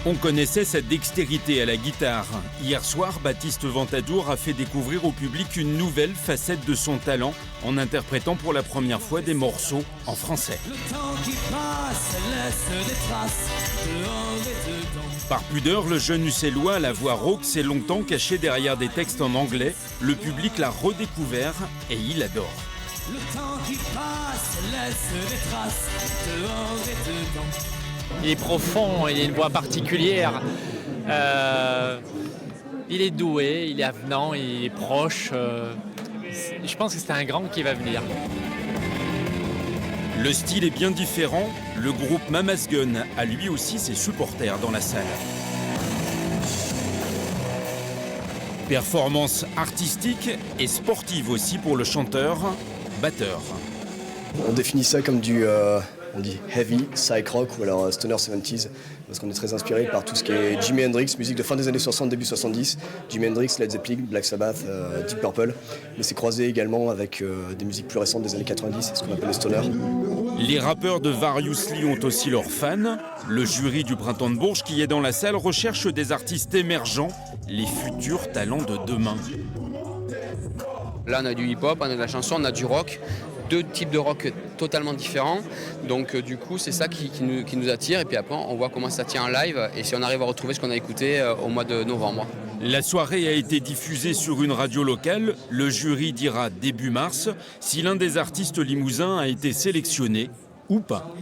On connaissait sa dextérité à la guitare. Hier soir, Baptiste Ventadour a fait découvrir au public une nouvelle facette de son talent en interprétant pour la première fois des morceaux en français. Le temps qui passe laisse des traces dehors et dedans. Par pudeur, le jeune Uccellois à la voix rauque s'est longtemps caché derrière des textes en anglais. Le public l'a redécouvert et il adore. Le temps qui passe laisse des traces dehors et dedans. Il est profond, il a une voix particulière. Il est doué, il est avenant, il est proche. Je pense que c'est un grand qui va venir. Le style est bien différent. Le groupe Mama's Gun a lui aussi ses supporters dans la salle. Performance artistique et sportive aussi pour le chanteur-batteur. On définit ça comme on dit heavy, psych rock ou alors stoner 70s, parce qu'on est très inspiré par tout ce qui est Jimi Hendrix, musique de fin des années 60, début 70, Jimi Hendrix, Led Zeppelin, Black Sabbath, Deep Purple, mais c'est croisé également avec des musiques plus récentes des années 90, ce qu'on appelle le stoner. Les rappeurs de Variously ont aussi leurs fans. Le jury du Printemps de Bourges qui est dans la salle recherche des artistes émergents, les futurs talents de demain. Là on a du hip-hop, on a de la chanson, on a du rock. Deux types de rock totalement différents, donc du coup c'est ça qui nous attire, et puis après on voit comment ça tient en live et si on arrive à retrouver ce qu'on a écouté au mois de novembre. La soirée a été diffusée sur une radio locale. Le jury dira début mars si l'un des artistes limousins a été sélectionné ou pas.